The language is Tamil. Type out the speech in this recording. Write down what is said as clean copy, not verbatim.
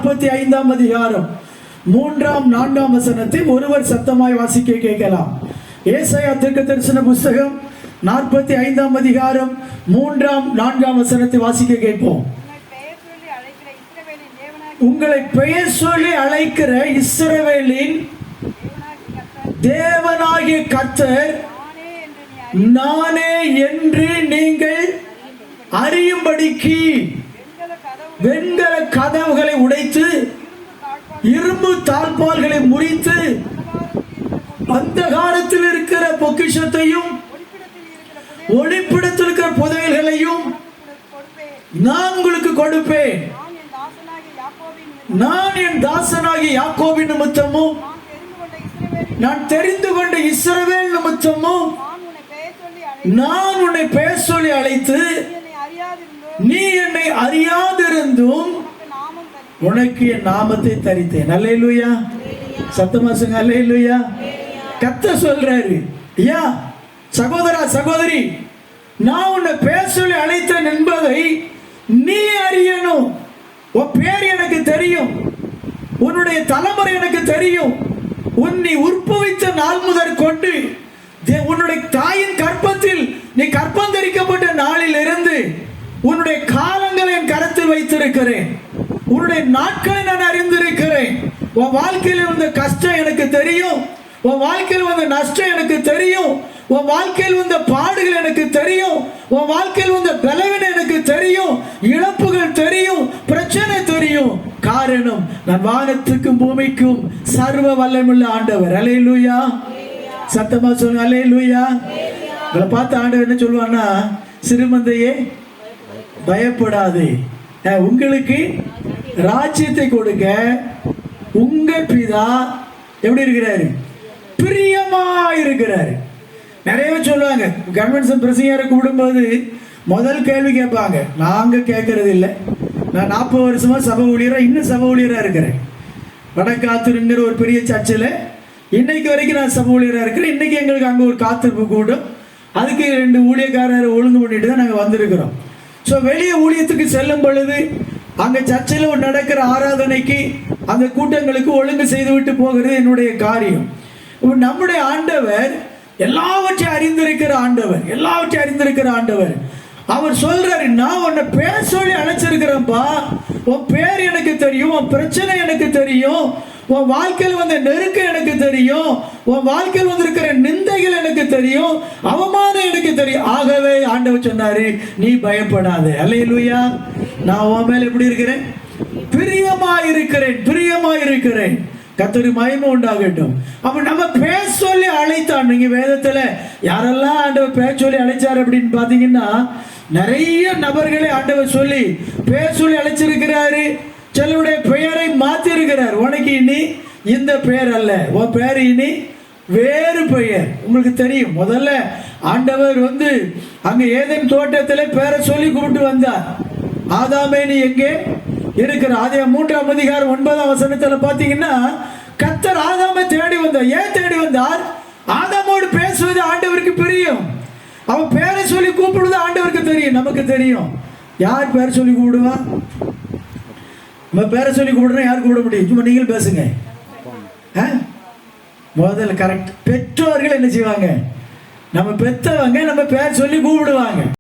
45ஆம் அதிகாரம் 3ஆம் 4ஆம் வசனத்தை ஒருவர் சத்தமாய் வாசிக்க கேட்கலாம். ஏசாயா தீர்க்கதரிசன புஸ்தகம் 45ஆம் அதிகாரம் 3ஆம் 4ஆம் வசனத்தை வாசிக்க கேட்போம். உங்களை பெயர் சொல்லி அழைக்கிற இஸ்ரவேலின் தேவனாகிய கர்த்தர் நானே என்று நீங்கள் அறியும்படிக்கு வெண்கல கதவுகளை உடைத்து இரும்பு தாழ்பால்களை முறித்து அந்த காலத்தில் இருக்கிற பொக்கிஷத்தையும் ஒளிப்பிடத்தில் இருக்கிற புதையல்களையும் நான் உங்களுக்கு கொடுப்பேன். நான் என் தாசனாகிய யாக்கோபின் நிமித்தமும் நான் தெரிந்து கொண்ட இஸ்ரவேல் நிமித்தமும் நான் உன்னை பெயர் சொல்லி அழைத்து நீ என்னை அறியாதிருந்தும் உனக்கு என் நாமத்தை தரித்தேன். அல்லேலூயா. சத்தமா சொல்லுங்க அல்லேலூயா. கர்த்தர் சொல்றாரு, ஐயா சகோதரா சகோதரி, நான் உன்னை பெயர் சொல்லி அழைத்தேன் என்பதை நீ அறியணும். உன் பேர் எனக்கு தெரியும், உன்னுடைய தலைமுறை எனக்கு தெரியும். உன்னை உற்பவித்த நாள் முதற் கொண்டு உன்னுடைய தாயின் கற்பத்தில் நீ கற்பந்தரிக்கப்பட்ட நாளில் இருந்து உன்னுடைய காலங்களை என் கரத்தில் வைத்திருக்கிறேன். உன்னுடைய நாட்களை நான் அறிந்திருக்கிறேன். உன் வாழ்க்கையில் வந்த கஷ்டம் எனக்கு தெரியும், உன் வாழ்க்கையில் வந்த நஷ்டம் எனக்கு தெரியும், உன் வாழ்க்கையில் வந்த பாடுகள் எனக்கு தெரியும், உன் வாழ்க்கையில் வந்த பலவீனம் எனக்கு தெரியும், இழப்புகள் தெரியும், பிரச்சனை தெரியும். காரணம், நான் வானத்துக்கும் பூமிக்கும் சர்வ வல்லமையுள்ள ஆண்டவர். அல்லேலூயா. சத்தமா சொல்லுங்க அல்லேலூயா. உங்களை பார்த்து ஆண்டவர் என்ன சொல்லுவான்னா, சிறுமந்தையே பயப்படாதே, உங்களுக்கு ராஜ்யத்தை கொடுக்க உங்க பிதா எப்படி இருக்கிறாரு? பிரியமா இருக்கிறாரு. நிறைய சொல்லுவாங்க, கன்வென்ஷன் பிரசங்கரை கூடும்போது முதல் கேள்வி கேட்பாங்க, நாங்க கேட்கறது இல்லை. நான் 40 வருஷமா சபை ஊழியரா, இன்னும் சபை ஊழியரா இருக்கிறேன். வடக்காத்தூருங்கிற ஒரு பெரிய சர்ச்சில் இன்னைக்கு வரைக்கும் நான் சபை ஊழியரா இருக்கிறேன். இன்னைக்கு எங்களுக்கு அங்கே ஒரு காத்திருப்பு கூடும், அதுக்கு 2 ஊழியக்காரரை ஒழுங்கு பண்ணிட்டு தான் நாங்கள் வந்திருக்கிறோம். ஸோ வெளியே ஊழியத்துக்கு செல்லும் பொழுது அங்கே சர்ச்சில் நடக்கிற ஆராதனைக்கு அந்த கூட்டங்களுக்கு ஒழுங்கு செய்து விட்டு போகிறது என்னுடைய காரியம். நம்முடைய ஆண்டவர் எல்லாவற்றையும் அறிந்திருக்கிற ஆண்டவர், எல்லாவற்றையும் அறிந்திருக்கிற ஆண்டவர். அவர் சொல்றாரு, நான் உன்னை பேர் சொல்லி அழைச்சிருக்கிறேன்ப்பா, உன் பேர் எனக்கு தெரியும், உன் பிரச்சனை எனக்கு தெரியும், உன் வாழ்க்கையில் வந்த நெருக்கம் எனக்கு தெரியும், உன் வாழ்க்கையில் வந்திருக்கிற நிந்தைகள் எனக்கு தெரியும், அவமானம் எனக்கு தெரியும். ஆகவே ஆண்டவர் சொன்னாரு, நீ பயப்படாத. அல்லேலூயா. நான் உன் மேல எப்படி இருக்கிறேன்? பிரியமா இருக்கிறேன், பிரியமா இருக்கிறேன். கர்த்தருக்கு மகிமை உண்டாகட்டும். அப்ப நம்ம பேர் சொல்லி அழைத்தான். நீங்க வேதத்துல யாரெல்லாம் ஆண்டவர் பேர் சொல்லி அழைச்சார் அப்படின்னு பாத்தீங்கன்னா, நிறைய நபர்களை ஆண்டவர் சொல்லி பேர் சொல்லி அழைச்சிருக்கிறாரு. சிலருடைய பெயரை மாத்தி இருக்கிறார். உனக்கு இனி இந்த பெயர் அல்ல, உன் பெயர் இனி வேறு பெயர். உங்களுக்கு தெரியும், முதல்ல ஆண்டவர் அங்க ஏதேன் தோட்டத்தில் பேரை சொல்லி கூப்பிட்டு வந்தார். ஆதாமே நீ எங்கே இருக்கிற? ஆதியாகமம் 3ஆம் அதிகாரம் 9ஆம் வசனத்துல பாத்தீங்கன்னா, கர்த்தர் ஆதாமை தேடி வந்தார். ஏன் தேடி வந்தார்? ஆதாமோடு பேசுவது ஆண்டவருக்கு பிரியம். அவன் பேரை சொல்லி கூப்பிடுவது ஆண்டவருக்கு தெரியும். நமக்கு தெரியும், யார் பேரை சொல்லி கூப்பிடுவா? நம்ம பேரை சொல்லி கூப்பிடுறோம், யார் கூப்பிட முடியும்? சும்மா நீங்கள் பேசுங்க. முதல்ல கரெக்ட். பெற்றோர்கள் என்ன செய்வாங்க? நம்ம பெத்தவங்க நம்ம பேர் சொல்லி கூப்பிடுவாங்க.